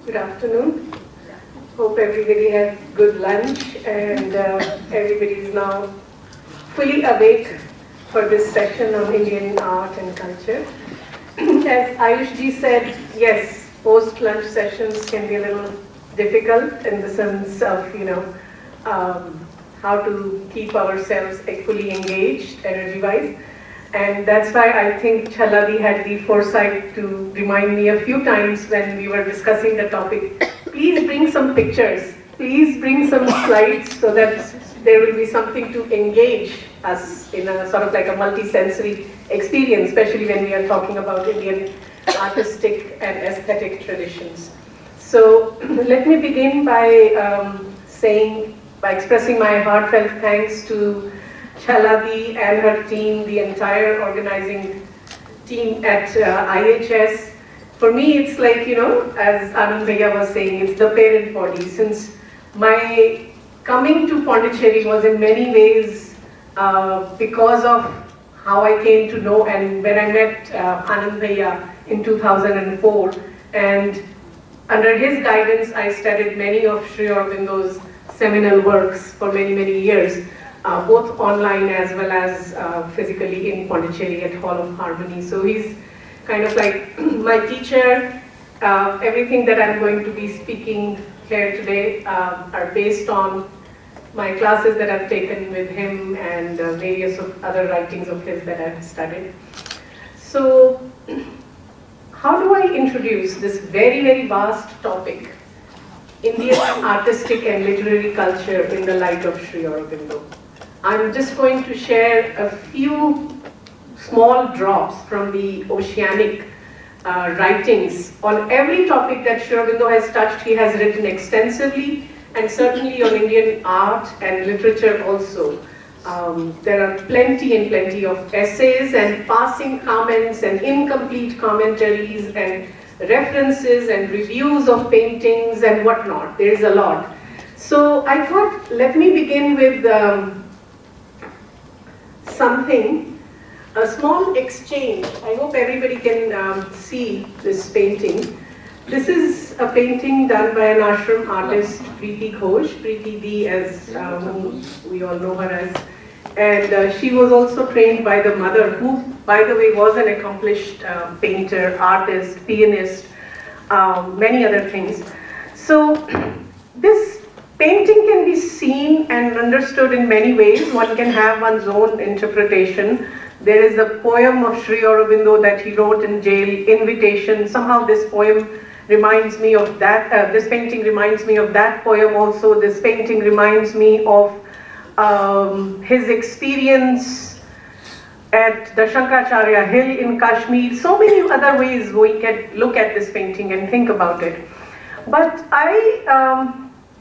Good afternoon. Hope everybody had good lunch and everybody is now fully awake for this session on Indian art and culture. As Ayushji said, yes, post-lunch sessions can be a little difficult in the sense of, how to keep ourselves fully engaged energy-wise. And that's why I think Chhaladi had the foresight to remind me a few times when we were discussing the topic, please bring some pictures, please bring some slides so that there will be something to engage us in a sort of like a multi-sensory experience, especially when we are talking about Indian artistic and aesthetic traditions. So let me begin by expressing my heartfelt thanks to Chhaladi and her team, the entire organizing team at IHS. For me, it's like, as Anand Bhaiya was saying, it's the parent body. Since my coming to Pondicherry was in many ways because of how I came to know and when I met Anand Bhaiya in 2004. And under his guidance, I studied many of Sri Aurobindo's seminal works for many, many years. Both online as well as physically in Pondicherry at Hall of Harmony. So he's kind of like my teacher. Everything that I'm going to be speaking here today are based on my classes that I've taken with him and various of other writings of his that I've studied. So how do I introduce this very, very vast topic, Indian artistic and literary culture in the light of Sri Aurobindo? I'm just going to share a few small drops from the oceanic writings. On every topic that Sri Aurobindo has touched, he has written extensively, and certainly on Indian art and literature also. There are plenty and plenty of essays and passing comments and incomplete commentaries and references and reviews of paintings and whatnot. There is a lot. So I thought, let me begin with a small exchange. I hope everybody can see this painting. This is a painting done by an ashram artist, Preeti Ghosh, Preeti D, as whom we all know her as. And she was also trained by the mother, who, by the way, was an accomplished painter, artist, pianist, many other things. So this painting can be seen and understood in many ways. One can have one's own interpretation. There is a poem of Sri Aurobindo that he wrote in jail, Invitation. Somehow this poem reminds me of that, this painting reminds me of that poem also. This painting reminds me of his experience at the Shankaracharya Hill in Kashmir. So many other ways we can look at this painting and think about it. But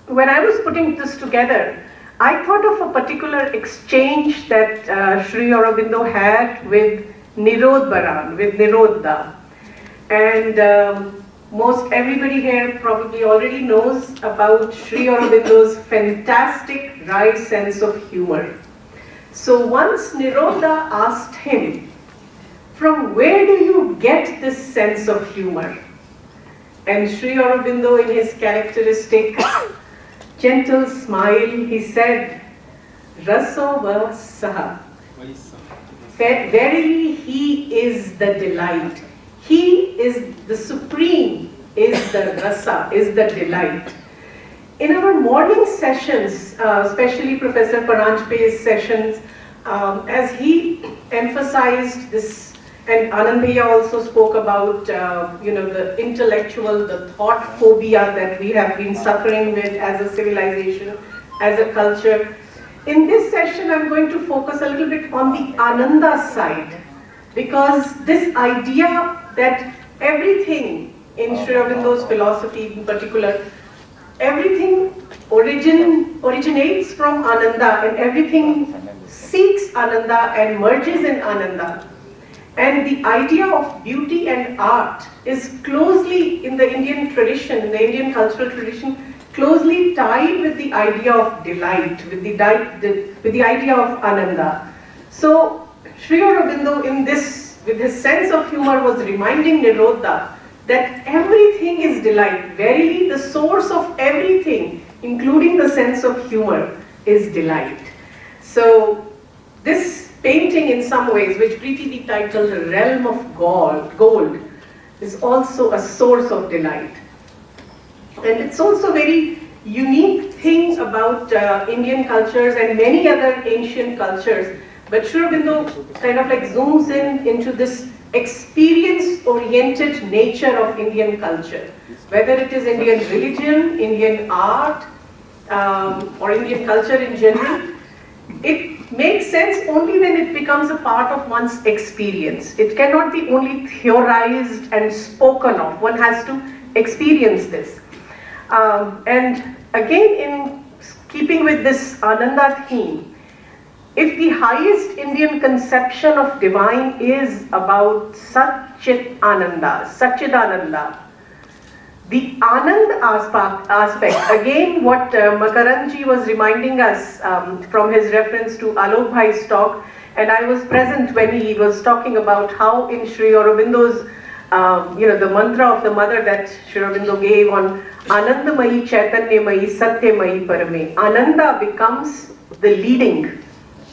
when I was putting this together, I thought of a particular exchange that Sri Aurobindo had with Nirod Baran, with Nirodda. And most everybody here probably already knows about Sri Aurobindo's fantastic wry sense of humor. So once Nirodda asked him, from where do you get this sense of humor? And Sri Aurobindo, in his characteristic gentle smile, he said, Rasova Saha. Verily, he is the delight. He is the supreme, is the rasa, is the delight. In our morning sessions, especially Professor Paranjpe's sessions, as he emphasized this, and Anand Bhaiya also spoke about, the intellectual, the thought phobia that we have been suffering with as a civilization, as a culture. In this session, I'm going to focus a little bit on the Ananda side, because this idea that everything in Sri Aurobindo's philosophy in particular, everything originates from Ananda and everything seeks Ananda and merges in Ananda. And the idea of beauty and art is closely in the Indian tradition, in the Indian cultural tradition, closely tied with the idea of delight, with the idea of Ananda. So Sri Aurobindo with his sense of humor was reminding Nirodda that everything is delight. Verily, the source of everything, including the sense of humor, is delight. So, this painting in some ways, which Preeti titled The Realm of Gold, is also a source of delight. And it's also very unique thing about Indian cultures and many other ancient cultures. But Sri Aurobindo kind of like zooms into this experience-oriented nature of Indian culture. Whether it is Indian religion, Indian art, or Indian culture in general, it makes sense only when it becomes a part of one's experience. It cannot be only theorized and spoken of. One has to experience this. And again, in keeping with this Ananda theme, if the highest Indian conception of divine is about Satchidananda, the Anand aspect, again what Makaranji was reminding us from his reference to Alok Bhai's talk, and I was present when he was talking about how in Sri Aurobindo's, the mantra of the mother that Sri Aurobindo gave on Anandamayi Chaitanyamayi Satyamayi Parame. Ananda becomes the leading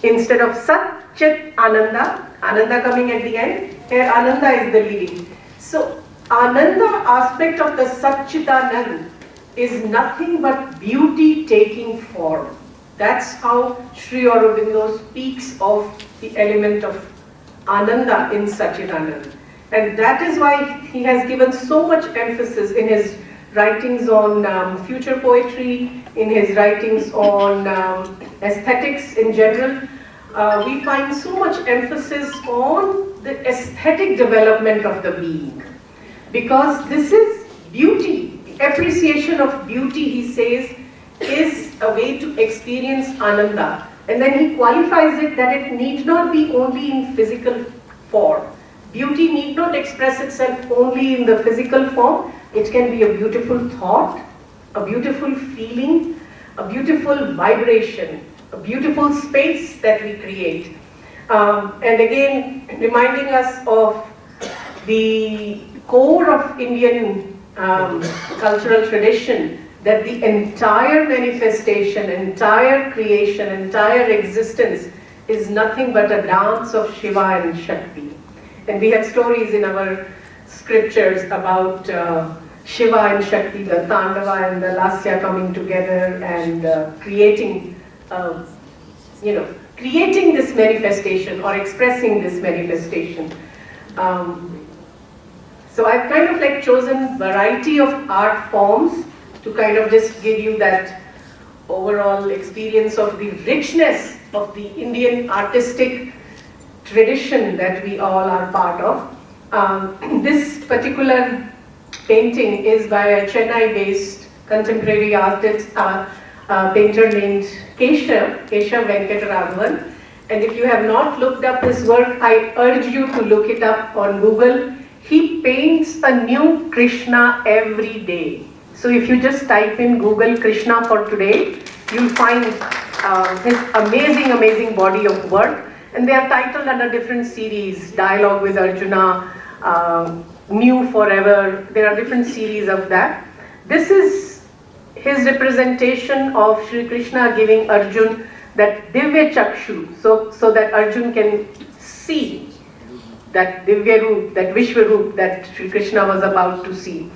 instead of Sat Chit Ananda, Ananda coming at the end, here Ananda is the leading. So Ananda aspect of the Satchidanand is nothing but beauty taking form. That's how Sri Aurobindo speaks of the element of Ananda in Satchidanand. And that is why he has given so much emphasis in his writings on future poetry, in his writings on aesthetics in general. We find so much emphasis on the aesthetic development of the being. Because this is beauty. The appreciation of beauty, he says, is a way to experience Ananda. And then he qualifies it that it need not be only in physical form. Beauty need not express itself only in the physical form. It can be a beautiful thought, a beautiful feeling, a beautiful vibration, a beautiful space that we create. And again, reminding us of the core of Indian cultural tradition, that the entire manifestation, entire creation, entire existence is nothing but a dance of Shiva and Shakti. And we have stories in our scriptures about Shiva and Shakti, the Tandava and the Lasya coming together and creating this manifestation or expressing this manifestation. So I've kind of like chosen variety of art forms to kind of just give you that overall experience of the richness of the Indian artistic tradition that we all are part of. This particular painting is by a Chennai-based contemporary artist, painter named Keshav Venkataraghavan. And if you have not looked up his work, I urge you to look it up on Google. He paints a new Krishna every day. So if you just type in Google Krishna for today, you'll find his amazing body of work. And they are titled under different series, Dialogue with Arjuna, New Forever. There are different series of that. This is his representation of Sri Krishna giving Arjun that Divya Chakshu, so that Arjun can see that Divya Roop, that Vishwa Roop that Sri Krishna was about to see.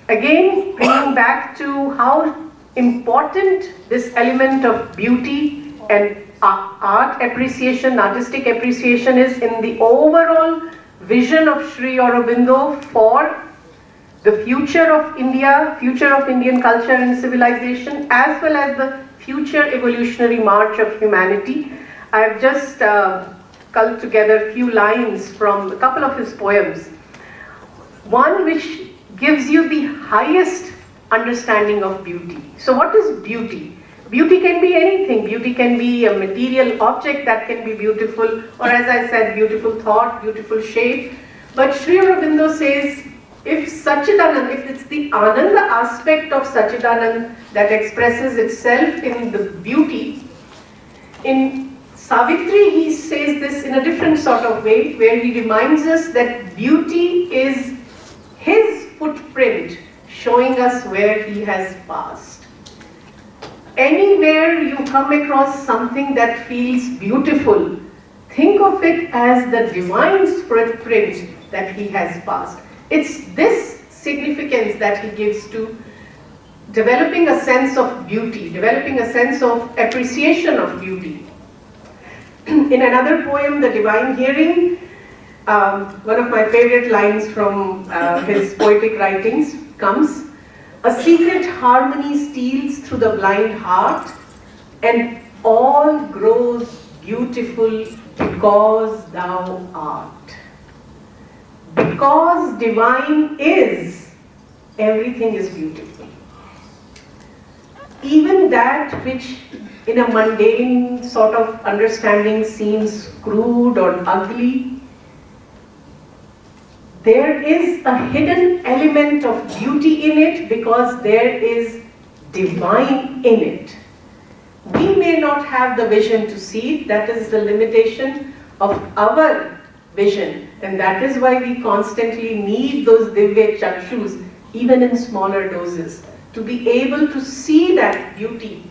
Again, bringing back to how important this element of beauty and art appreciation, artistic appreciation is in the overall vision of Sri Aurobindo for the future of India, future of Indian culture and civilization, as well as the future evolutionary march of humanity. I have just culled together a few lines from a couple of his poems. One which gives you the highest understanding of beauty. So what is beauty? Beauty can be anything. Beauty can be a material object that can be beautiful, or as I said, beautiful thought, beautiful shape. But Sri Aurobindo says, if Satchidanand, if it's the Ananda aspect of Satchidanand that expresses itself in the beauty, in Savitri, he says this in a different sort of way, where he reminds us that beauty is his footprint showing us where he has passed. Anywhere you come across something that feels beautiful, think of it as the divine footprint that he has passed. It's this significance that he gives to developing a sense of beauty, developing a sense of appreciation of beauty. In another poem, The Divine Hearing, one of my favorite lines from his poetic writings comes, "A secret harmony steals through the blind heart, and all grows beautiful because thou art." Because divine is, everything is beautiful. Even that which in a mundane sort of understanding seems crude or ugly, there is a hidden element of beauty in it because there is divine in it. We may not have the vision to see it, that is the limitation of our vision, and that is why we constantly need those divya chakshus, even in smaller doses, to be able to see that beauty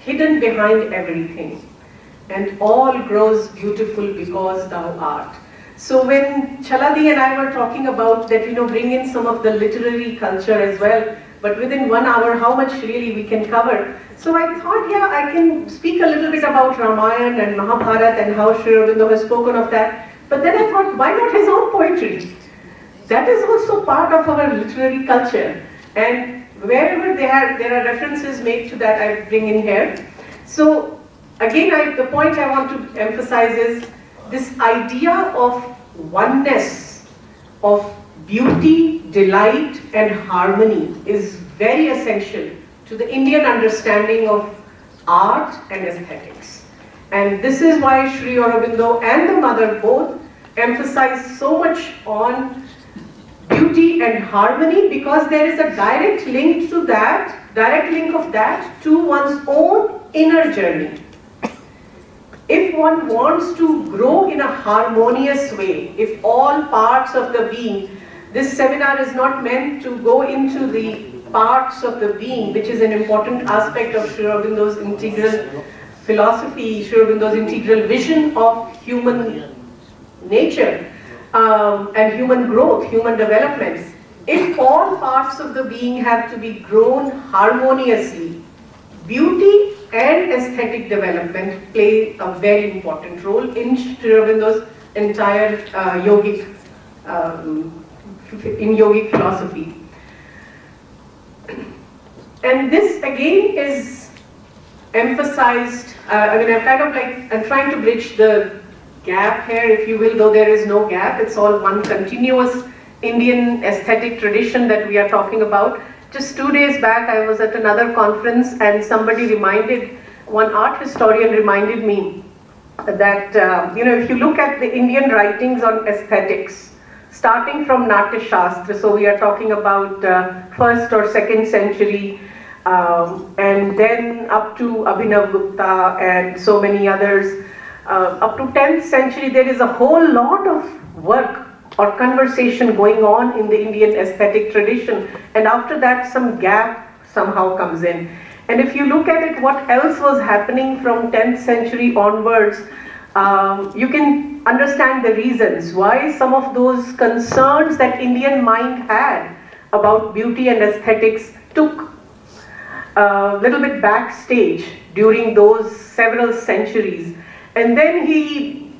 hidden behind everything. And all grows beautiful because thou art. So when Chaladi and I were talking about that, bring in some of the literary culture as well, but within 1 hour, how much really we can cover. So I thought, yeah, I can speak a little bit about Ramayana and Mahabharata and how Sri Aurobindo has spoken of that. But then I thought, why not his own poetry? That is also part of our literary culture. And wherever there are references made to that, I bring in here. So again, the point I want to emphasize is this idea of oneness, of beauty, delight, and harmony is very essential to the Indian understanding of art and aesthetics. And this is why Sri Aurobindo and the mother both emphasize so much on beauty and harmony, because there is a direct link of that to one's own inner journey. If one wants to grow in a harmonious way, if all parts of the being, this seminar is not meant to go into the parts of the being, which is an important aspect of Sri Aurobindo's integral philosophy, Sri Aurobindo's integral vision of human nature and human growth, human developments. If all parts of the being have to be grown harmoniously, beauty and aesthetic development play a very important role in Sri Aurobindo's entire yogic philosophy. And this again is emphasized, I'm trying to bridge the gap here, if you will, though there is no gap, it's all one continuous Indian aesthetic tradition that we are talking about. Just 2 days back, I was at another conference and one art historian reminded me that, if you look at the Indian writings on aesthetics, starting from Natya Shastra, so we are talking about 1st or 2nd century, and then up to Abhinav Gupta and so many others, up to 10th century, there is a whole lot of work or conversation going on in the Indian aesthetic tradition, and after that some gap somehow comes in. And if you look at it, what else was happening from 10th century onwards, you can understand the reasons why some of those concerns that Indian mind had about beauty and aesthetics took a little bit backstage during those several centuries. And then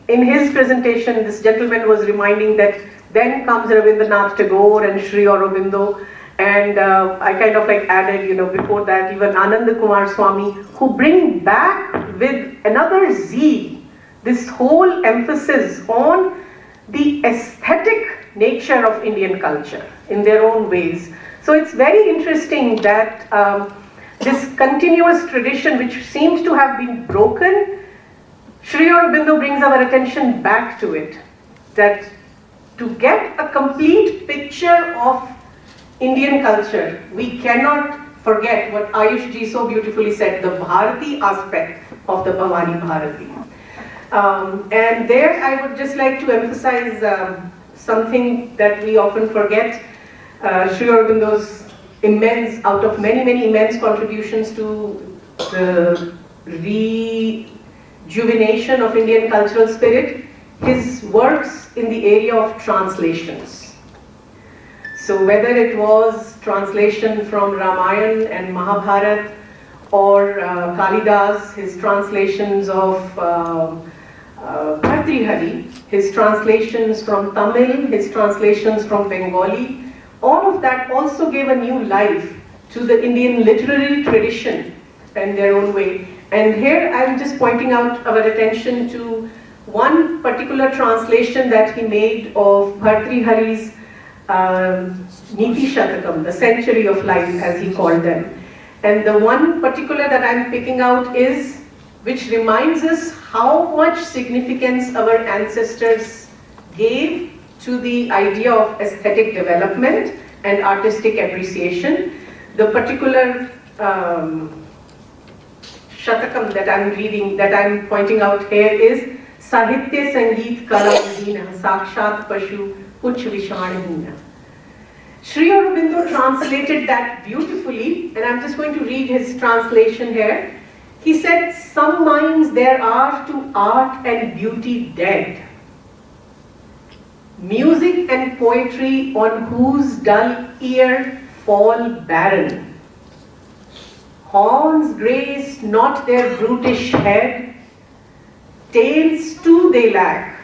in his presentation, this gentleman was reminding that then comes Rabindranath Tagore and Sri Aurobindo, and I kind of added, before that, even Ananda Kumar Swami, who bring back with another zeal this whole emphasis on the aesthetic nature of Indian culture in their own ways. So it's very interesting that this continuous tradition, which seems to have been broken, Sri Aurobindo brings our attention back to it, that to get a complete picture of Indian culture, we cannot forget what Ayush ji so beautifully said, the Bharati aspect of the Bhavani Bharati. And there I would just like to emphasize something that we often forget. Sri Aurobindo's immense, out of many, many immense contributions to the rejuvenation of Indian cultural spirit, his works in the area of translations. So whether it was translation from Ramayana and Mahabharata, or Kalidas, his translations of Bhartrihari, his translations from Tamil, his translations from Bengali, all of that also gave a new life to the Indian literary tradition in their own way. And here I'm just pointing out our attention to one particular translation that he made of Bhartrihari's Niti Shatakam, the Century of Life as he called them. And the one particular that I'm picking out is, which reminds us how much significance our ancestors gave to the idea of aesthetic development and artistic appreciation. The particular Shatakam that I'm reading, that I'm pointing out here is Sahitya Sangeet Kala Vihina Sakshat Pashu Kuch Vishanhina. Sri Aurobindo translated that beautifully, and I'm just going to read his translation here. He said, "Some minds there are to art and beauty dead, music and poetry on whose dull ear fall barren. Horns grace not their brutish head, tails too they lack,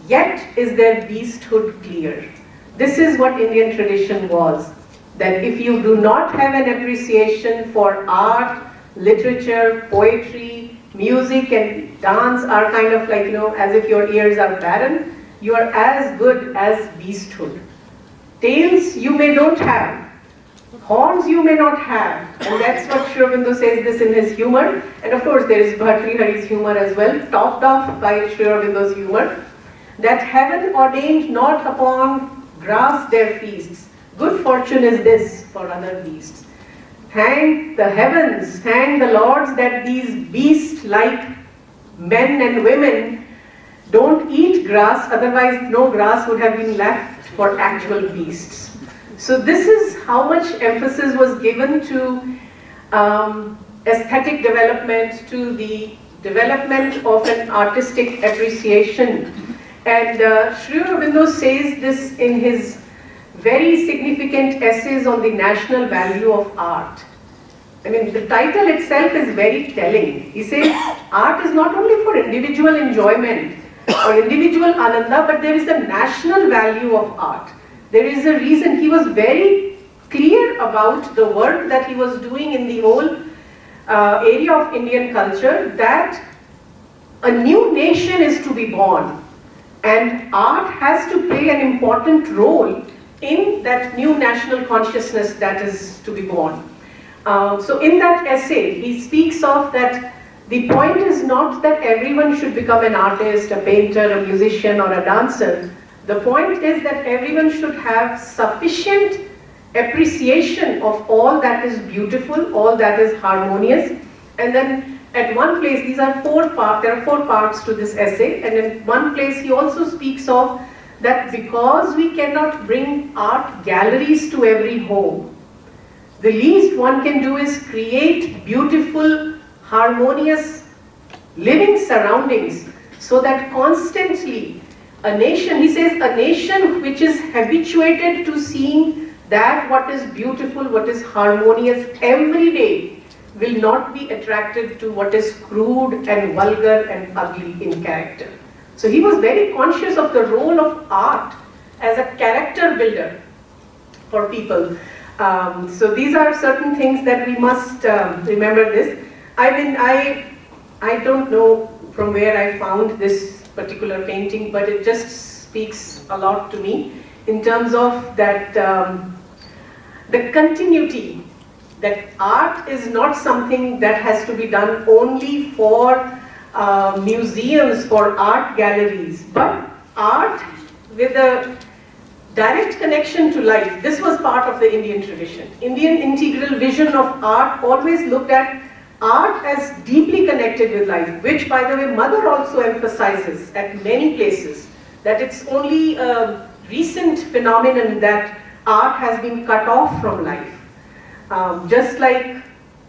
yet is their beasthood clear." This is what Indian tradition was, that if you do not have an appreciation for art, literature, poetry, music and dance are kind of like, as if your ears are barren, you are as good as beasthood. Tails you may not have, horns you may not have, and that's what Sri Aurobindo says this in his humor. And of course there is Bhartrihari's humor as well, topped off by Sri Aurobindo's humor, that heaven ordained not upon grass their feasts. Good fortune is this for other beasts. Thank the heavens, thank the lords that these beast-like men and women don't eat grass, otherwise no grass would have been left for actual beasts. So this is how much emphasis was given to aesthetic development, to the development of an artistic appreciation. And Sri Aurobindo says this in his very significant essays on the national value of art. I mean, the title itself is very telling. He says, art is not only for individual enjoyment or individual ananda, but there is a national value of art. There is a reason. He was very clear about the work that he was doing in the whole area of Indian culture, that a new nation is to be born. And art has to play an important role in that new national consciousness that is to be born. So in that essay, he speaks of that the point is not that everyone should become an artist, a painter, a musician, or a dancer. The point is that everyone should have sufficient appreciation of all that is beautiful, all that is harmonious. And then at one place, there are four parts to this essay, and in one place he also speaks of that because we cannot bring art galleries to every home, the least one can do is create beautiful, harmonious, living surroundings, so that constantly a nation, he says, a nation which is habituated to seeing that what is beautiful, what is harmonious every day, will not be attracted to what is crude and vulgar and ugly in character. So he was very conscious of the role of art as a character builder for people. So these are certain things that we must remember this. I mean, I don't know from where I found this particular painting, but it just speaks a lot to me in terms of that the continuity, that art is not something that has to be done only for museums, for art galleries, but art with a direct connection to life. This was part of the Indian tradition. Indian integral vision of art always looked at art as deeply connected with life, which by the way Mother also emphasizes at many places, that it's only a recent phenomenon that art has been cut off from life. Just like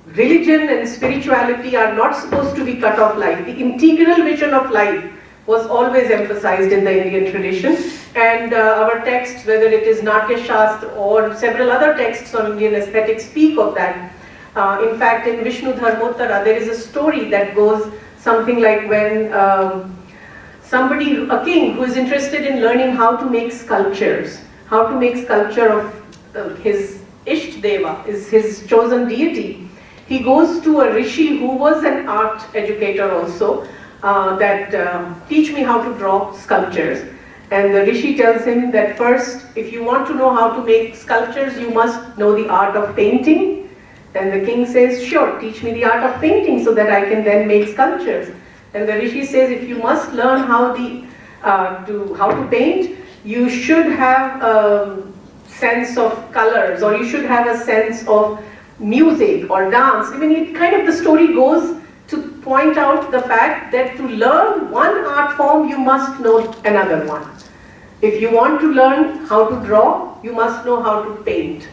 religion and spirituality are not supposed to be cut off life, the integral vision of life was always emphasized in the Indian tradition, and our texts, whether it is Natya Shastra or several other texts on Indian aesthetics, speak of that. In fact, in Vishnu Dharmottara, there is a story that goes something like when a king who is interested in learning how to make sculptures, how to make sculpture of his Ishtdeva, is his chosen deity, he goes to a rishi who was an art educator also, teach me how to draw sculptures. And the rishi tells him that first, if you want to know how to make sculptures, you must know the art of painting. And the king says, sure, teach me the art of painting so that I can then make sculptures. And the rishi says, if you must learn how to paint, you should have a sense of colors, or you should have a sense of music or dance. I mean, the story goes to point out the fact that to learn one art form, you must know another one. If you want to learn how to draw, you must know how to paint.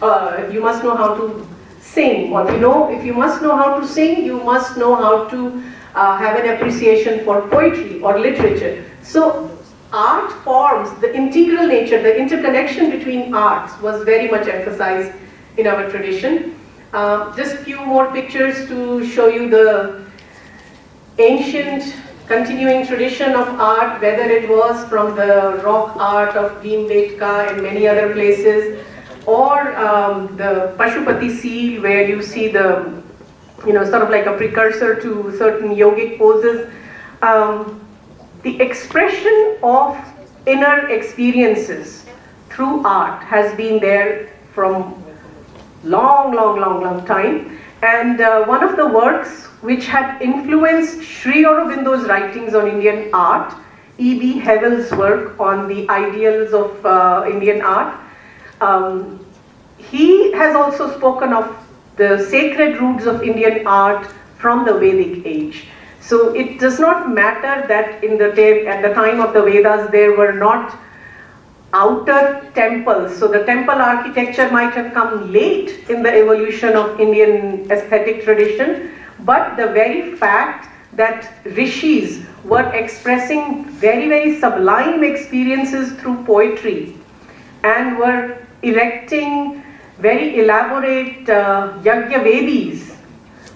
You must know how to sing. Or if you must know how to sing, you must know how to have an appreciation for poetry or literature. So art forms, the integral nature, the interconnection between arts was very much emphasized in our tradition. Just a few more pictures to show you the ancient continuing tradition of art, whether it was from the rock art of Bhimbetka and many other places, or the Pashupati seal, where you see the, sort of like a precursor to certain yogic poses. The expression of inner experiences through art has been there from long time. And one of the works which had influenced Sri Aurobindo's writings on Indian art, E.B. Hevel's work on the ideals of Indian art, he has also spoken of the sacred roots of Indian art from the Vedic age. So it does not matter that at the time of the Vedas there were not outer temples. So the temple architecture might have come late in the evolution of Indian aesthetic tradition, but the very fact that rishis were expressing very sublime experiences through poetry and were erecting very elaborate yajna vedis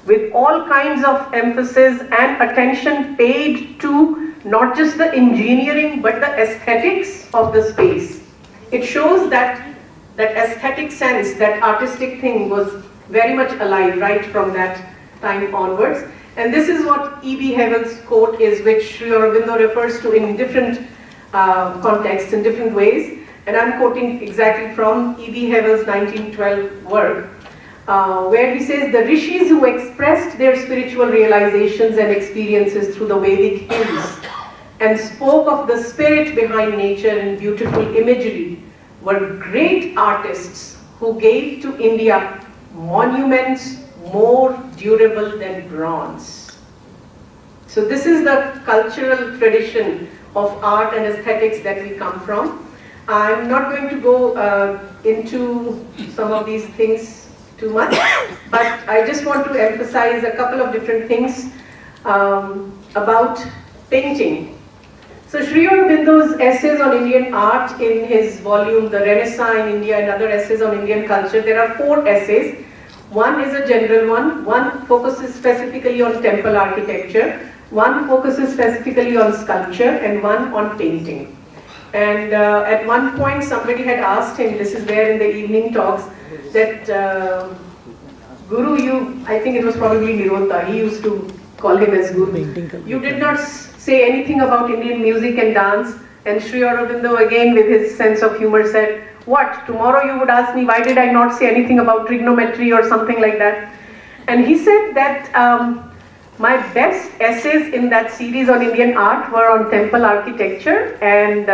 with all kinds of emphasis and attention paid to not just the engineering but the aesthetics of the space. It shows that aesthetic sense, that artistic thing was very much alive right from that time onwards. And this is what E.B. Hevel's quote is, which Sri Aurobindo refers to in different contexts, in different ways. And I'm quoting exactly from E.B. Hevel's 1912 work, where he says, the rishis who expressed their spiritual realizations and experiences through the Vedic hymns and spoke of the spirit behind nature in beautiful imagery were great artists who gave to India monuments more durable than bronze. So this is the cultural tradition of art and aesthetics that we come from. I'm not going to go into some of these things too much, but I just want to emphasize a couple of different things about painting. So Sri Aurobindo's essays on Indian art in his volume, The Renaissance in India and Other Essays on Indian Culture, there are 4 essays. One is a general one focuses specifically on temple architecture, one focuses specifically on sculpture, and one on painting. And at one point somebody had asked him, this is there in the evening talks, that Guru, I think it was probably Nirodha, he used to call him as Guru. You did not say anything about Indian music and dance. And Sri Aurobindo, again with his sense of humor, said, what, tomorrow you would ask me why did I not say anything about trigonometry or something like that? And he said that my best essays in that series on Indian art were on temple architecture and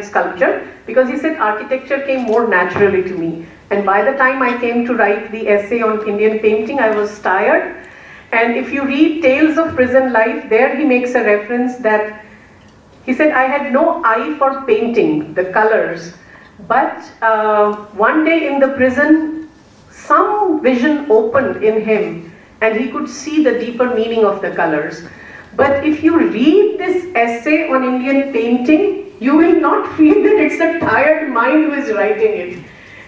sculpture, because he said architecture came more naturally to me. And by the time I came to write the essay on Indian painting, I was tired. And if you read Tales of Prison Life, there he makes a reference that he said, I had no eye for painting, the colors. But one day in the prison, some vision opened in him and he could see the deeper meaning of the colors. But if you read this essay on Indian painting, you will not feel that it's a tired mind who is writing it.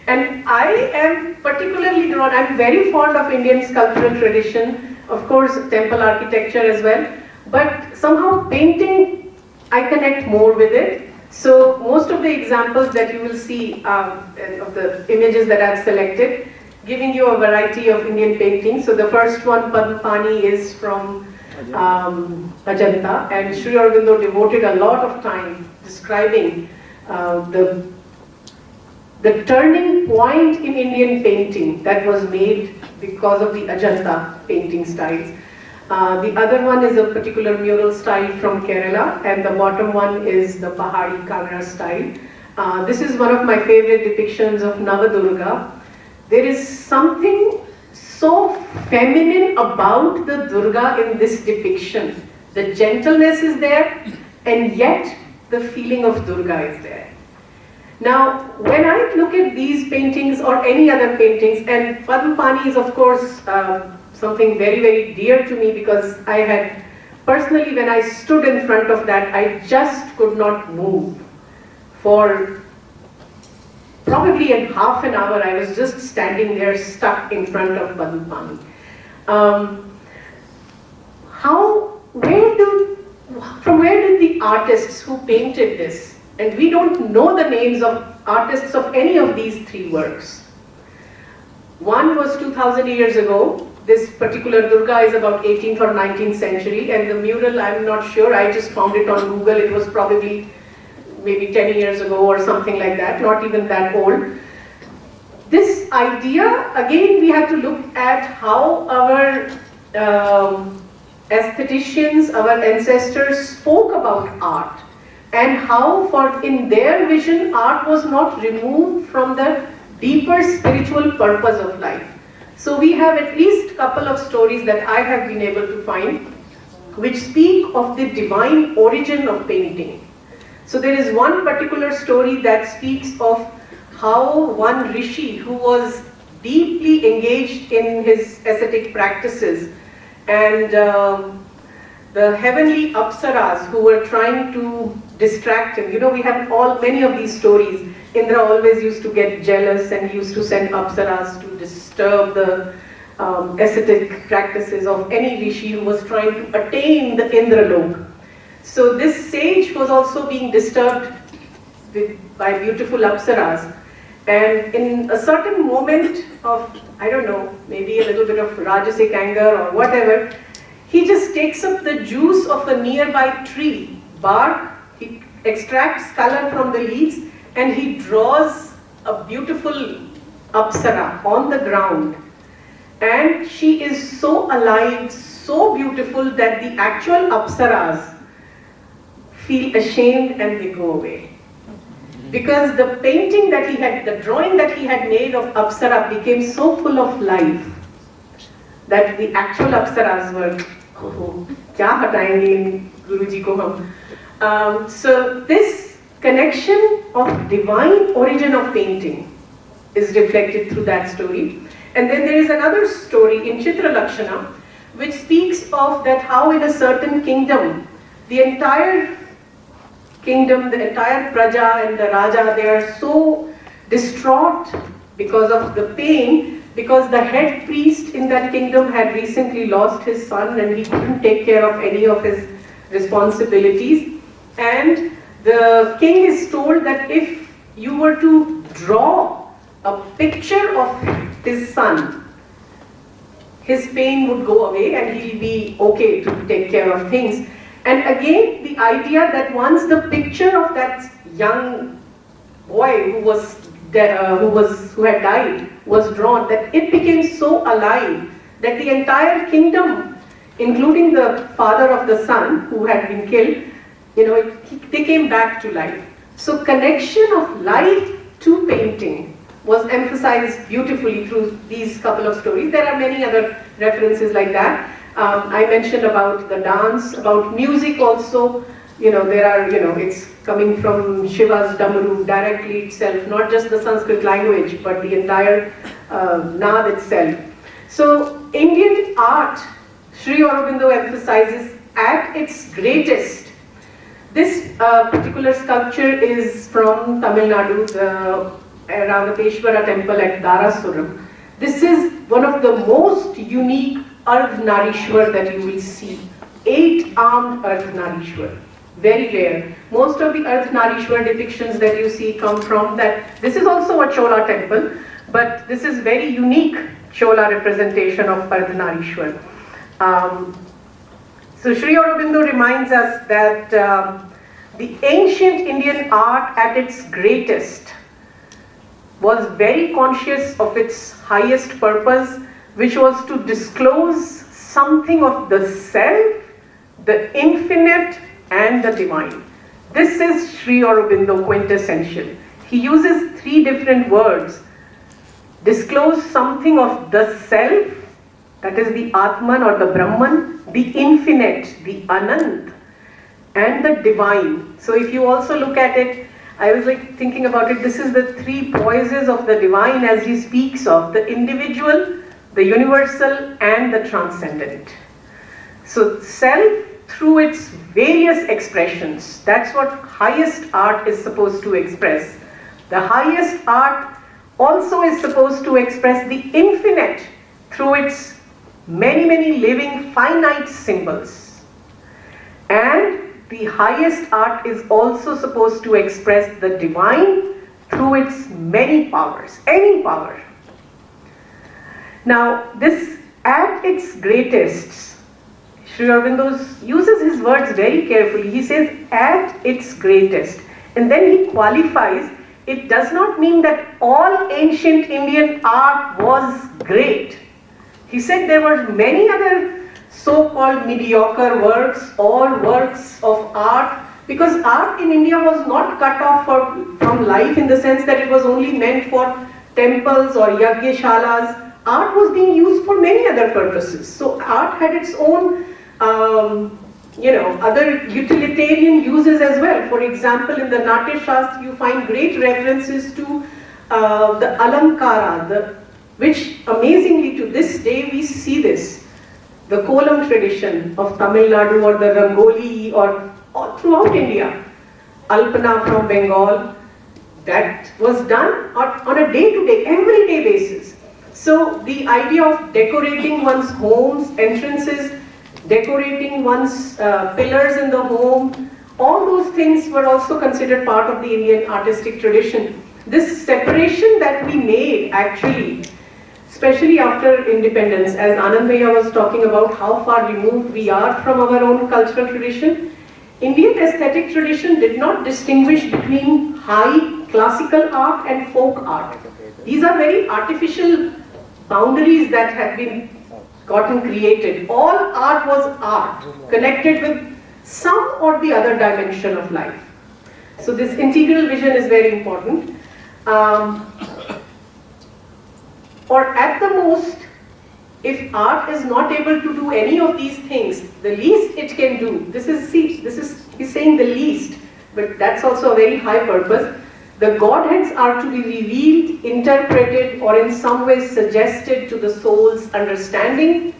And I am particularly drawn, I'm very fond of Indian sculptural tradition, of course temple architecture as well, but somehow painting, I connect more with it. So most of the examples that you will see of the images that I've selected, giving you a variety of Indian paintings. So the first one, Padmapani, is from Ajanta, and Sri Aurobindo devoted a lot of time describing the turning point in Indian painting that was made because of the Ajanta painting styles. The other one is a particular mural style from Kerala, and the bottom one is the Pahari Kangra style. This is one of my favorite depictions of Navadurga. There is something so feminine about the Durga in this depiction. The gentleness is there, and yet the feeling of Durga is there. Now, when I look at these paintings or any other paintings, and Padmapani is of course something very, very dear to me, because I had, personally when I stood in front of that, I just could not move. For probably in half an hour, I was just standing there stuck in front of Padmapani. From where did the artists who painted this, and we don't know the names of artists of any of these three works. One was 2000 years ago. This particular Durga is about 18th or 19th century, and the mural, I'm not sure, I just found it on Google. It was probably maybe 10 years ago or something like that, not even that old. This idea, again, we have to look at how our aestheticians, our ancestors spoke about art, and how in their vision, art was not removed from the deeper spiritual purpose of life. So we have at least a couple of stories that I have been able to find which speak of the divine origin of painting. So there is one particular story that speaks of how one rishi who was deeply engaged in his ascetic practices, and the heavenly apsaras who were trying to distract him. You know, we have many of these stories. Indra always used to get jealous and he used to send apsaras to disturb the ascetic practices of any rishi who was trying to attain the Indralok. So this sage was also being disturbed by beautiful apsaras, and in a certain moment of, I don't know, maybe a little bit of rajasic anger or whatever, he just takes up the juice of a nearby tree, bark, he extracts color from the leaves, and he draws a beautiful apsara on the ground. And she is so alive, so beautiful, that the actual apsaras feel ashamed and they go away. Because the painting that he had, the drawing that he had made of apsara became so full of life that the actual apsaras were, kya hatayenge Guruji ko hum. So this connection of divine origin of painting is reflected through that story. And then there is another story in Chitra Lakshana which speaks of that how in a certain kingdom, the entire kingdom, the entire praja and the raja, they are so distraught because of the pain, because the head priest in that kingdom had recently lost his son and he couldn't take care of any of his responsibilities. And the king is told that if you were to draw a picture of his son, his pain would go away and he'll be okay to take care of things. And again, the idea that once the picture of that young boy who had died was drawn, that it became so alive that the entire kingdom, including the father of the son who had been killed, they came back to life. So connection of life to painting was emphasized beautifully through these couple of stories. There are many other references like that. I mentioned about the dance, about music also. There are, it's coming from Shiva's Damaru directly itself, not just the Sanskrit language, but the entire Naad itself. So, Indian art, Sri Aurobindo emphasizes at its greatest. This particular sculpture is from Tamil Nadu, the Ravateshwara temple at Darasuram. This is one of the most unique Ardhnarishwar that you will see. 8-armed Ardhnarishwar. Very rare. Most of the Ardhnarishwar depictions that you see come from that. This is also a Chola temple, but this is very unique Chola representation of Ardhnarishwar. So Sri Aurobindo reminds us that the ancient Indian art at its greatest was very conscious of its highest purpose, which was to disclose something of the self, the infinite, and the divine. This is Sri Aurobindo quintessential. He uses 3 different words. Disclose something of the self, that is the Atman or the Brahman, the infinite, the Anant, and the divine. So if you also look at it, I was thinking about it, this is the 3 poises of the divine as he speaks of, the individual, the universal, and the transcendent. So self through its various expressions, that's what highest art is supposed to express. The highest art also is supposed to express the infinite through its many, many living finite symbols. And the highest art is also supposed to express the divine through its many powers, any power. Now, this at its greatest, Sri Aurobindo uses his words very carefully. He says, at its greatest. And then he qualifies, it does not mean that all ancient Indian art was great. He said there were many other so-called mediocre works or works of art, because art in India was not cut off from life in the sense that it was only meant for temples or yagyashalas. Art was being used for many other purposes. So art had its own other utilitarian uses as well. For example, in the Natya Shastra, you find great references to the Alamkara, which amazingly to this day we see this. The Kolam tradition of Tamil Nadu or the Rangoli or throughout India. Alpana from Bengal, that was done on a day-to-day, everyday basis. So the idea of decorating one's homes, entrances, decorating one's pillars in the home, all those things were also considered part of the Indian artistic tradition. This separation that we made actually, especially after independence, as Anand Bhaiya was talking about how far removed we are from our own cultural tradition, Indian aesthetic tradition did not distinguish between high classical art and folk art. These are very artificial boundaries that have been gotten created. All art was art, connected with some or the other dimension of life. So this integral vision is very important. Or at the most, if art is not able to do any of these things, the least it can do, he's saying the least, but that's also a very high purpose. The Godheads are to be revealed, interpreted, or in some way suggested to the soul's understanding,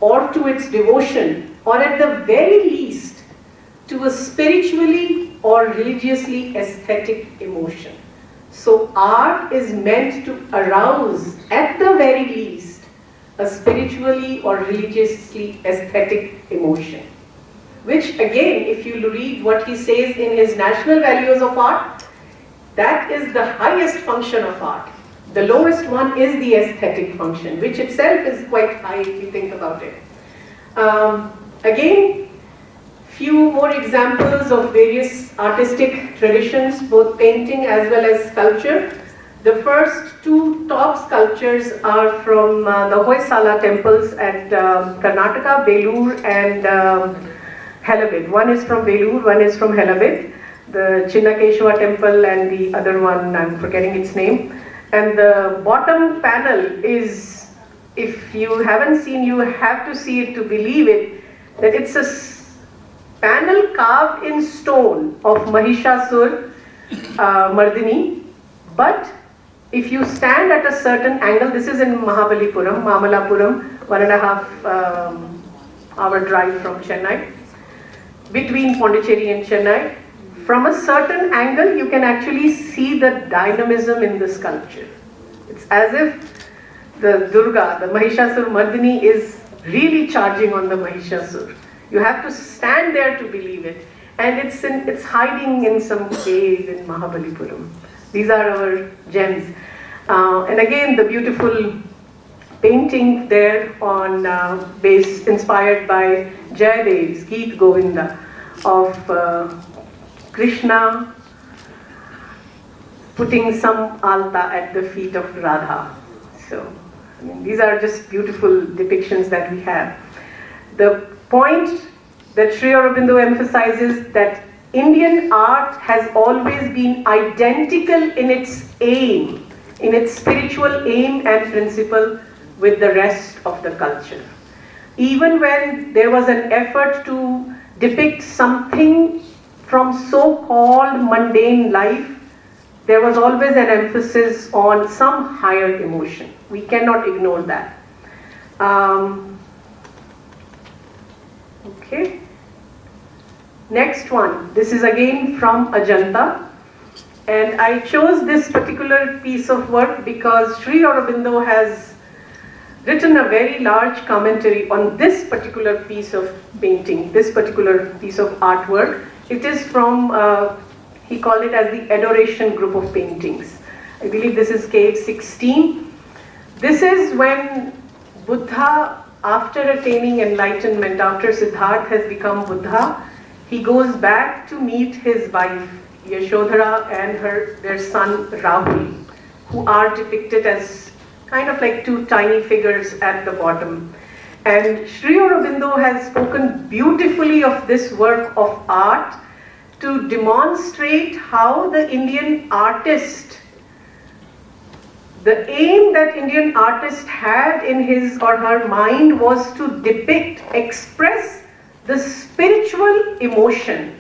or to its devotion, or at the very least, to a spiritually or religiously aesthetic emotion. So art is meant to arouse, at the very least, a spiritually or religiously aesthetic emotion. Which again, if you read what he says in his national values of art, that is the highest function of art. The lowest one is the aesthetic function, which itself is quite high if you think about it. Again, few more examples of various artistic traditions, both painting as well as sculpture. The first 2 top sculptures are from the Hoysala temples at Karnataka, Beloo and Helabid. One is from Beloo, one is from Helabid. The Chinnakeshwar temple and the other one, I'm forgetting its name. And the bottom panel is, if you haven't seen, you have to see it to believe it, that it's a panel carved in stone of Mahishasur Mardini, but if you stand at a certain angle, this is in Mahabalipuram, Mamalapuram, 1.5 hour drive from Chennai, between Pondicherry and Chennai. From a certain angle, you can actually see the dynamism in the sculpture. It's as if the Durga, the Mahishasur Mardini, is really charging on the Mahishasur. You have to stand there to believe it. And it's hiding in some cave in Mahabalipuram. These are our gems. And again, the beautiful painting there on base inspired by Jayadev's Geet Govinda of Krishna putting some alta at the feet of Radha. So, I mean, these are just beautiful depictions that we have. The point that Sri Aurobindo emphasizes that Indian art has always been identical in its aim, in its spiritual aim and principle with the rest of the culture. Even when there was an effort to depict something from so-called mundane life, there was always an emphasis on some higher emotion. We cannot ignore that. Okay. Next one. This is again from Ajanta. And I chose this particular piece of work because Sri Aurobindo has written a very large commentary on this particular piece of painting, this particular piece of artwork. It is from, he called it as the Adoration group of paintings. I believe this is cave 16. This is when Buddha, after attaining enlightenment, after Siddhartha has become Buddha, he goes back to meet his wife Yashodhara and their son Rahul, who are depicted as kind of like two tiny figures at the bottom. And Sri Aurobindo has spoken beautifully of this work of art to demonstrate how the Indian artist, the aim that Indian artist had in his or her mind was to depict, express the spiritual emotion,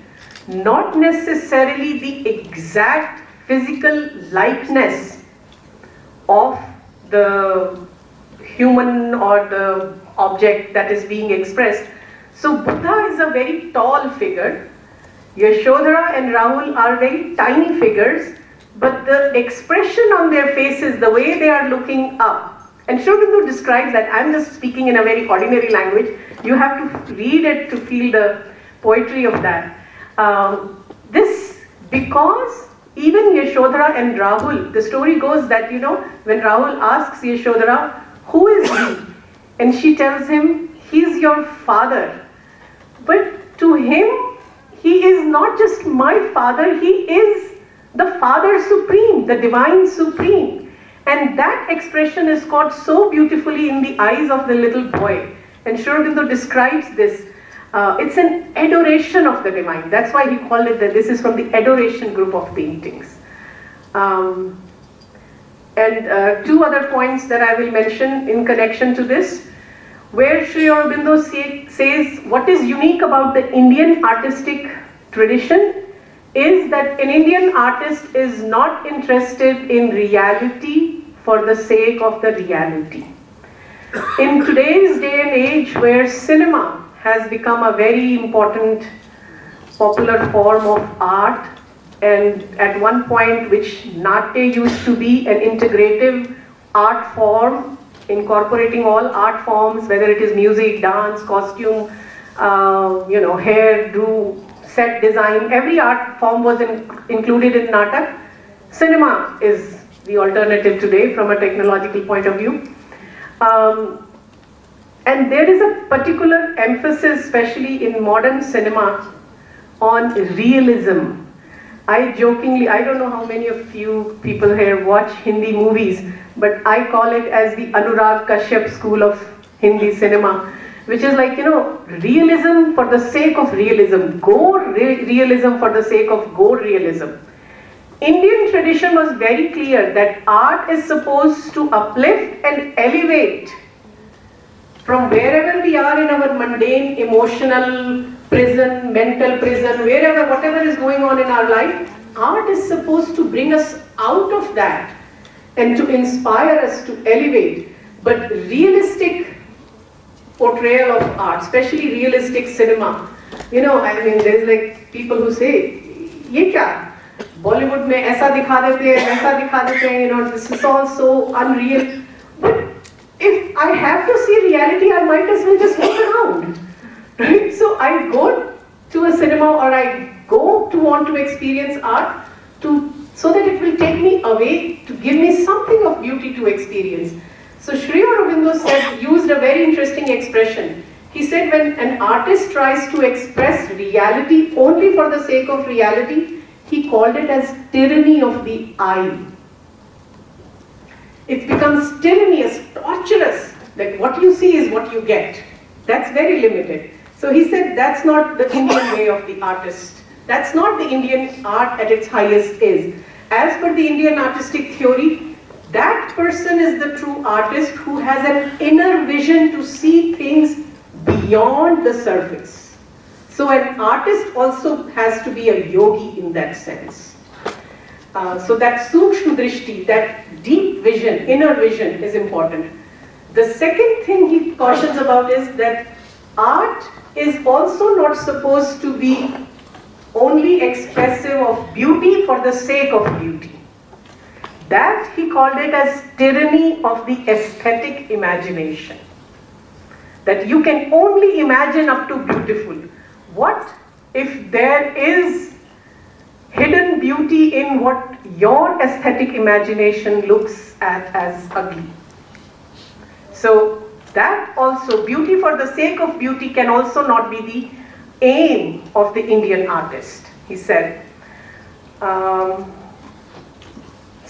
not necessarily the exact physical likeness of the human or the object that is being expressed. So Buddha is a very tall figure. Yashodhara and Rahul are very tiny figures, but the expression on their faces, the way they are looking up, and Sri Aurobindo describes that. I'm just speaking in a very ordinary language. You have to read it to feel the poetry of that. Because even Yashodhara and Rahul, the story goes that, when Rahul asks Yashodhara, who is he? And she tells him, he's your father. But to him, he is not just my father, he is the Father Supreme, the Divine Supreme. And that expression is caught so beautifully in the eyes of the little boy. And Sri Aurobindo describes this. It's an adoration of the divine. That's why he called it that this is from the Adoration group of paintings. And two other points that I will mention in connection to this, where Sri Aurobindo says what is unique about the Indian artistic tradition is that an Indian artist is not interested in reality for the sake of the reality. In today's day and age, where cinema has become a very important popular form of art, and at one point which Natya used to be an integrative art form, incorporating all art forms, whether it is music, dance, costume, hair, do, set design, every art form was included in Natak. Cinema is the alternative today from a technological point of view. And there is a particular emphasis, especially in modern cinema, on realism. I don't know how many of you people here watch Hindi movies, but I call it as the Anurag Kashyap school of Hindi cinema, which is like, realism for the sake of realism, gore realism for the sake of gore realism. Indian tradition was very clear that art is supposed to uplift and elevate from wherever we are in our mundane, emotional prison, mental prison, wherever, whatever is going on in our life. Art is supposed to bring us out of that and to inspire us to elevate. But realistic portrayal of art, especially realistic cinema, there's like people who say, "Ye kya? Bollywood mein aisa dikha dete hain, aisa dikha dete hain, this is all so unreal." But if I have to see reality, I might as well just look around, right? So I go to a cinema or I go to want to experience art so that it will take me away, to give me something of beauty to experience. So Sri Aurobindo used a very interesting expression. He said when an artist tries to express reality only for the sake of reality, he called it as tyranny of the eye. It becomes tyrannous, torturous, that what you see is what you get. That's very limited. So he said that's not the Indian way of the artist. That's not the Indian art at its highest is. As per the Indian artistic theory, that person is the true artist who has an inner vision to see things beyond the surface. So an artist also has to be a yogi in that sense. So that sukshma drishti, that deep vision, inner vision is important. The second thing he cautions about is that art is also not supposed to be only expressive of beauty for the sake of beauty. That he called it as tyranny of the aesthetic imagination. That you can only imagine up to beautiful. What if there is hidden beauty in what your aesthetic imagination looks at as ugly? So that also, beauty for the sake of beauty can also not be the aim of the Indian artist, he said.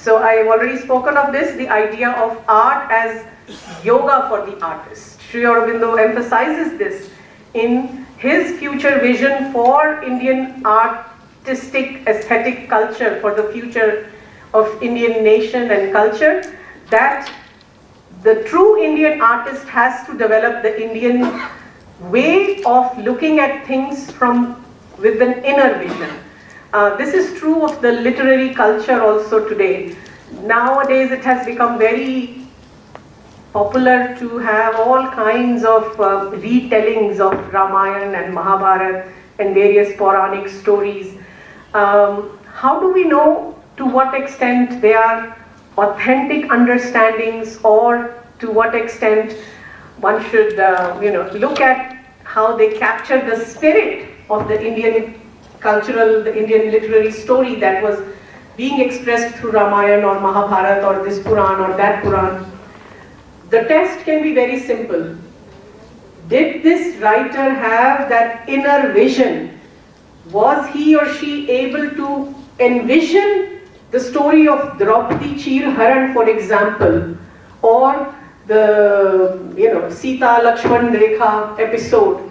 So I have already spoken of this, the idea of art as yoga for the artist. Sri Aurobindo emphasizes this in his future vision for Indian artistic aesthetic culture, for the future of Indian nation and culture, that the true Indian artist has to develop the Indian way of looking at things with an inner vision. This is true of the literary culture also today. Nowadays it has become very popular to have all kinds of retellings of Ramayana and Mahabharata and various Puranic stories. How do we know to what extent they are authentic understandings, or to what extent one should look at how they capture the spirit of the Indian the Indian literary story that was being expressed through Ramayana or Mahabharata or this Puran or that Puran. The test can be very simple. Did this writer have that inner vision? Was he or she able to envision the story of Draupadi Chir Haran, for example, or the Sita Lakshman Rekha episode?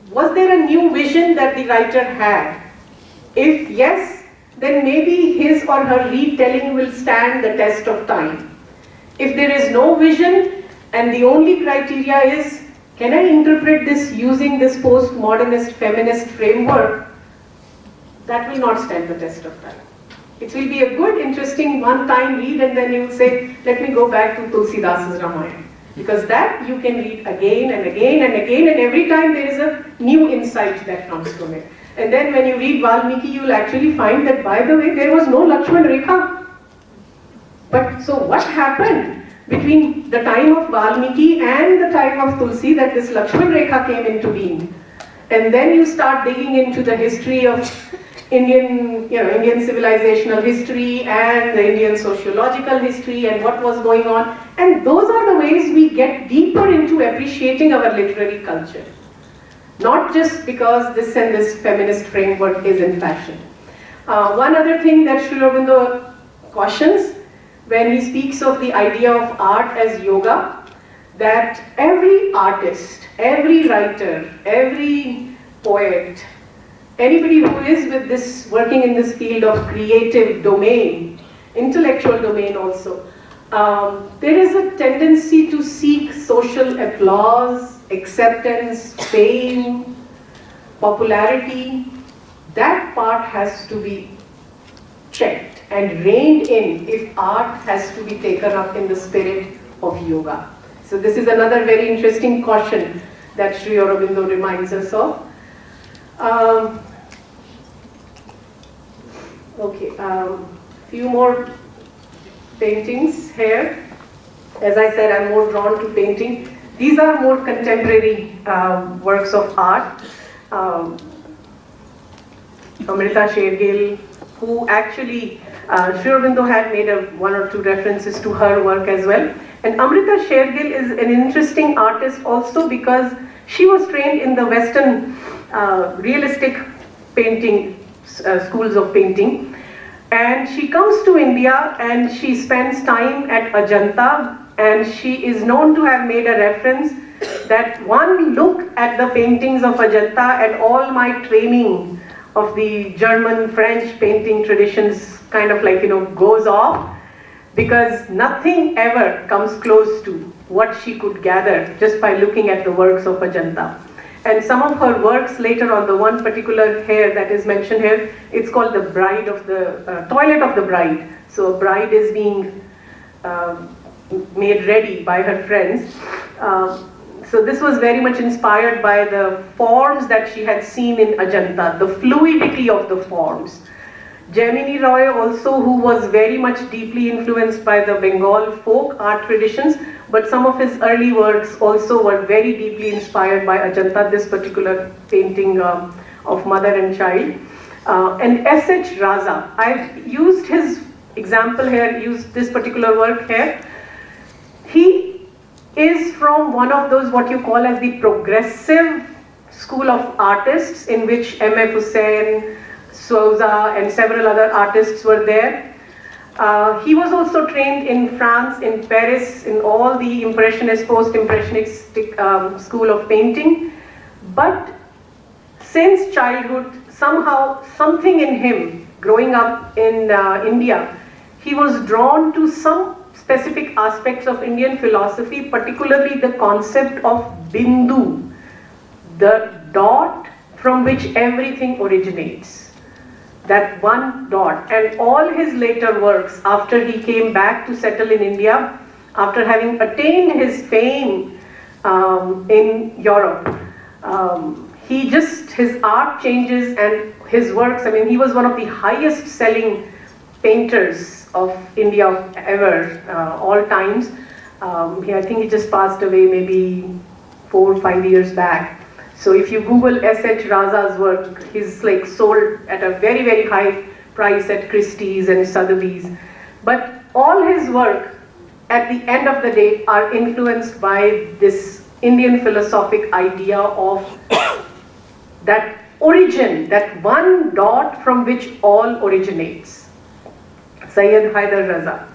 Was there a new vision that the writer had? If yes, then maybe his or her retelling will stand the test of time. If there is no vision and the only criteria is, can I interpret this using this postmodernist feminist framework, that will not stand the test of time. It will be a good, interesting one-time read, and then you will say, let me go back to Tulsidasa's Ramayana. Because that you can read again and again and again, and every time there is a new insight that comes from it. And then when you read Valmiki, you will actually find that, by the way, there was no Lakshman Rekha. But so what happened between the time of Valmiki and the time of Tulsi that this Lakshman Rekha came into being? And then you start digging into the history of Indian civilizational history and the Indian sociological history and what was going on. And those are the ways we get deeper into appreciating our literary culture. Not just because this and this feminist framework is in fashion. One other thing that Sri Aurobindo cautions when he speaks of the idea of art as yoga, that every artist, every writer, every poet, anybody who is with this, working in this field of creative domain, intellectual domain also, there is a tendency to seek social applause, acceptance, fame, popularity. That part has to be checked and reined in if art has to be taken up in the spirit of yoga. So this is another very interesting caution that Sri Aurobindo reminds us of. Few more paintings here. As I said, I'm more drawn to painting. These are more contemporary works of art. Amrita Shergill, who actually, Sri Aurobindo had made one or two references to her work as well. And Amrita Shergill is an interesting artist also because she was trained in the Western realistic painting, schools of painting. And she comes to India and she spends time at Ajanta, and she is known to have made a reference that one look at the paintings of Ajanta and all my training of the German, French painting traditions kind of like, goes off, because nothing ever comes close to what she could gather just by looking at the works of Ajanta. And some of her works later on, the one particular here that is mentioned here, it's called the Bride of the, Toilet of the Bride. So a bride is being made ready by her friends. So this was very much inspired by the forms that she had seen in Ajanta, the fluidity of the forms. Jaimini Roy also, who was very much deeply influenced by the Bengal folk art traditions, but some of his early works also were very deeply inspired by Ajanta, this particular painting of mother and child. And S.H. Raza, I've used his example here, used this particular work here. He is from one of those what you call as the progressive school of artists, in which M.F. Hussain, Souza and several other artists were there. He was also trained in France, in Paris, in all the Impressionist, post-Impressionistic school of painting. But since childhood, somehow something in him, growing up in India, he was drawn to some specific aspects of Indian philosophy, particularly the concept of Bindu, the dot from which everything originates. That one dot. And all his later works, after he came back to settle in India, after having attained his fame in Europe, his art changes and his works, he was one of the highest selling painters of India ever, all times. I think he just passed away maybe 4 or 5 years back. So if you Google S.H. Raza's work, he's like sold at a very, very high price at Christie's and Sotheby's. But all his work, at the end of the day, are influenced by this Indian philosophic idea of that origin, that one dot from which all originates. Syed Haidar Raza.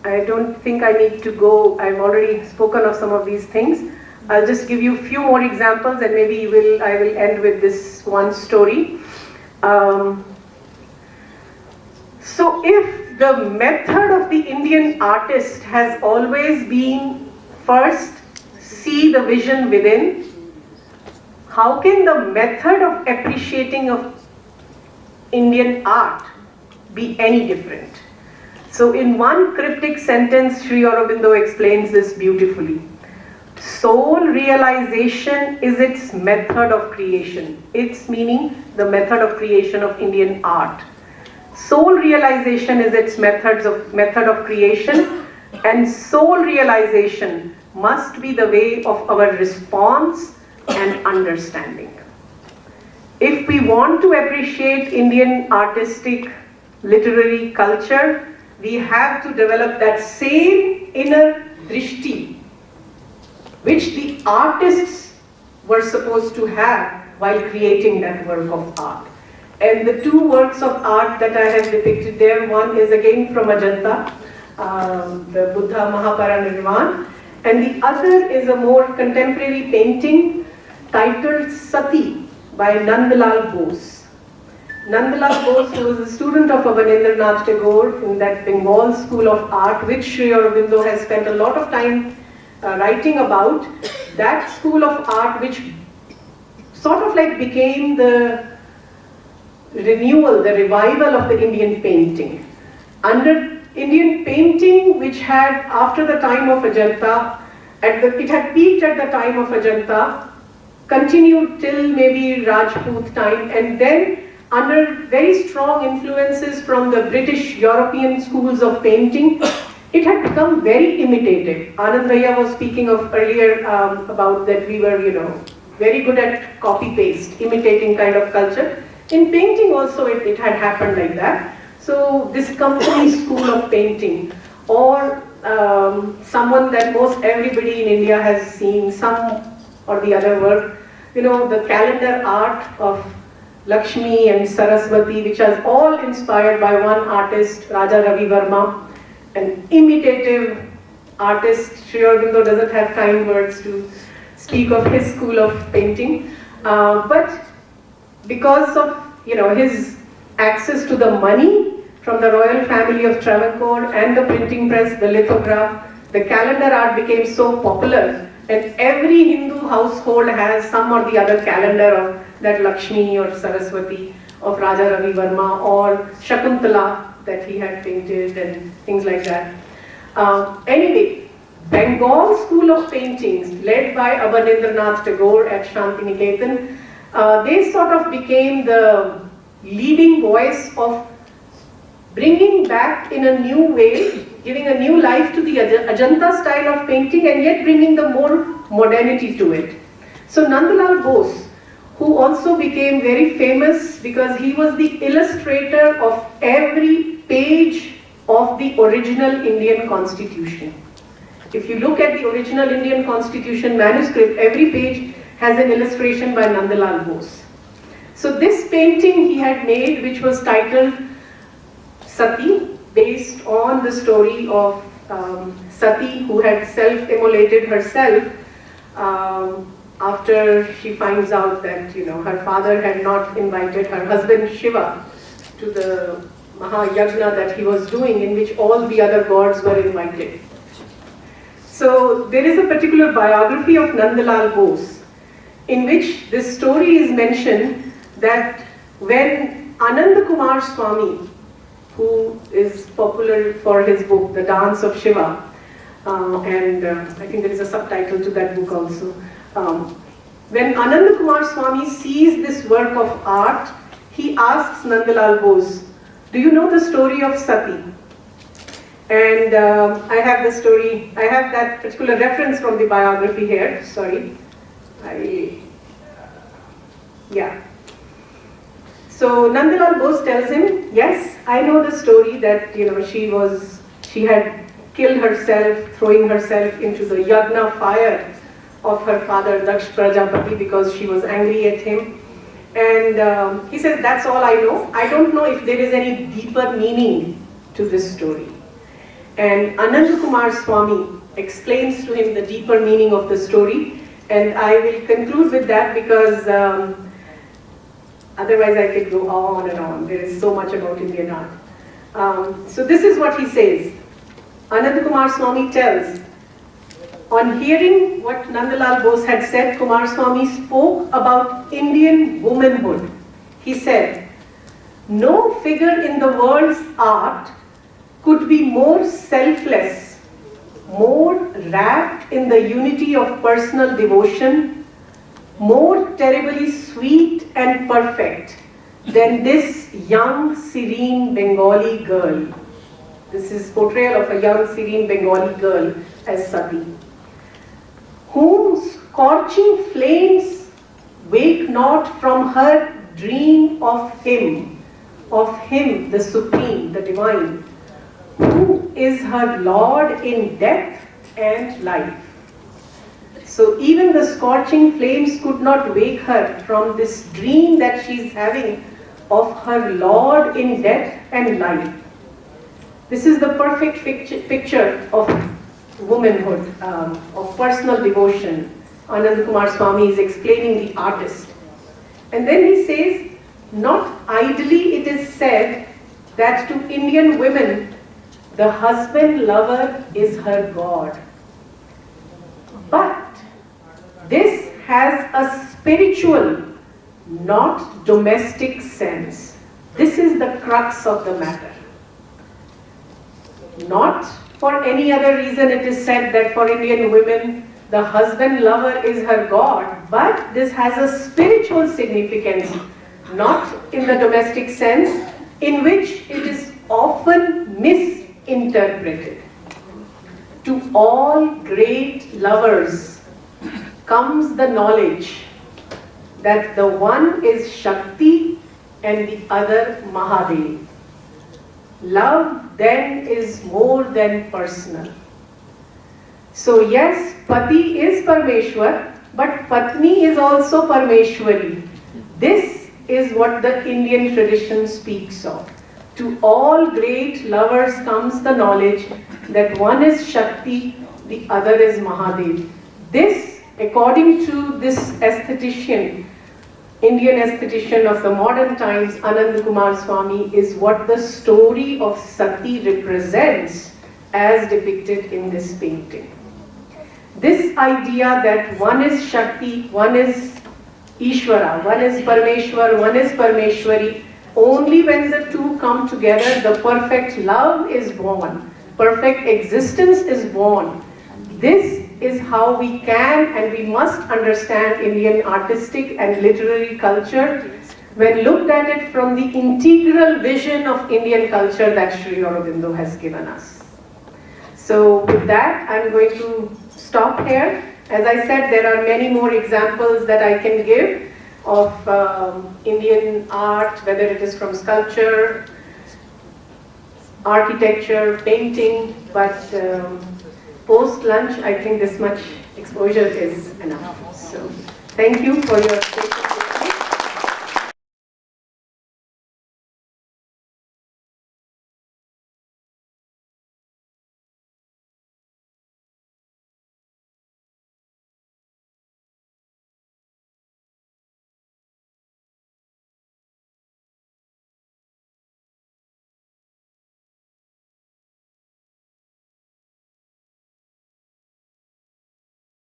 I don't think I need to go, I've already spoken of some of these things. I'll just give you a few more examples and maybe I will end with this one story. So if the method of the Indian artist has always been first see the vision within, how can the method of appreciating of Indian art be any different? So in one cryptic sentence, Sri Aurobindo explains this beautifully. Soul realization is its method of creation. Its meaning, the method of creation of Indian art. Soul realization is its method of creation, and soul realization must be the way of our response and understanding. If we want to appreciate Indian artistic, literary culture, we have to develop that same inner drishti which the artists were supposed to have while creating that work of art. And the two works of art that I have depicted there, one is again from Ajanta, the Buddha Mahaparinirvan, And the other is a more contemporary painting titled Sati by Nandlal Bose. Nandlal Bose, who was a student of Abanindranath Tagore in that Bengal school of art, which Sri Aurobindo has spent a lot of time writing about, that school of art which sort of like became the renewal, the revival of the Indian painting. Under Indian painting, which had, after the time of Ajanta, it had peaked at the time of Ajanta, continued till maybe Rajput time, and then under very strong influences from the British European schools of painting, it had become very imitative. Anand Bhaiya was speaking of earlier about that we were, very good at copy-paste, imitating kind of culture. In painting also it had happened like that. So this company school of painting, or someone that most everybody in India has seen, some or the other work, the calendar art of Lakshmi and Saraswati, which is all inspired by one artist, Raja Ravi Verma, an imitative artist. Sri Aurobindo doesn't have kind words to speak of his school of painting, but because of his access to the money from the royal family of Travancore and the printing press, the lithograph, the calendar art became so popular, and every Hindu household has some or the other calendar of that Lakshmi or Saraswati of Raja Ravi Verma, or Shakuntala that he had painted and things like that. Anyway, Bengal school of paintings led by Abanindranath Tagore at Shantiniketan, they sort of became the leading voice of bringing back in a new way, giving a new life to the Ajanta style of painting, and yet bringing the more modernity to it. So Nandlal Bose, who also became very famous because he was the illustrator of every page of the original Indian Constitution. If you look at the original Indian Constitution manuscript, every page has an illustration by Nandlal Bose. So this painting he had made, which was titled Sati, based on the story of Sati, who had self-immolated herself after she finds out that her father had not invited her husband Shiva to the Mahayagna that he was doing, in which all the other gods were invited. So there is a particular biography of Nandlal Bose in which this story is mentioned, that when Anand Kumar Swami, who is popular for his book, The Dance of Shiva, and I think there is a subtitle to that book also. When Anand Kumar Swami sees this work of art, he asks Nandlal Bose, "Do you know the story of Sati?" And I have the story, I have that particular reference from the biography here, sorry. So Nandlal Bose tells him, "Yes, I know the story that she had killed herself, throwing herself into the yagna fire of her father Daksh Prajapati because she was angry at him." And he says, "That's all I know. I don't know if there is any deeper meaning to this story." And Anand Kumar Swami explains to him the deeper meaning of the story, and I will conclude with that because otherwise I could go on and on. There is so much about Indian art. So this is what he says. Anand Kumar Swami tells, on hearing what Nandlal Bose had said, Kumar Swami spoke about Indian womanhood. He said, "No figure in the world's art could be more selfless, more wrapped in the unity of personal devotion, more terribly sweet and perfect than this young, serene Bengali girl." This is portrayal of a young, serene Bengali girl as Sati, "whom scorching flames wake not from her dream of him, the supreme, the divine, who is her Lord in death and life." So even the scorching flames could not wake her from this dream that she's having of her Lord in death and life. This is the perfect picture of womanhood, of personal devotion. Anand Kumar Swami is explaining the artist. And then he says, not idly it is said that to Indian women, the husband lover is her God. But this has a spiritual, not domestic sense. This is the crux of the matter. Not for any other reason it is said that for Indian women, the husband lover is her God, but this has a spiritual significance, not in the domestic sense, in which it is often misinterpreted. To all great lovers comes the knowledge that the one is Shakti and the other Mahadev. Love then is more than personal. So yes, Pati is Parmeshwar, but Patni is also Parmeshwari. This is what the Indian tradition speaks of. To all great lovers comes the knowledge that one is Shakti, the other is Mahadev. This, according to this aesthetician, Indian aesthetician of the modern times, Anand Kumar Swami, is what the story of Sati represents as depicted in this painting. This idea that one is Shakti, one is Ishvara, one is Parmeshwar, one is Parmeshwari, only when the two come together, the perfect love is born, perfect existence is born. This is how we can and we must understand Indian artistic and literary culture when looked at it from the integral vision of Indian culture that Sri Aurobindo has given us. So with that, I'm going to stop here. As I said, there are many more examples that I can give of Indian art, whether it is from sculpture, architecture, painting, but post-lunch, I think this much exposure is enough. So, thank you for your attention.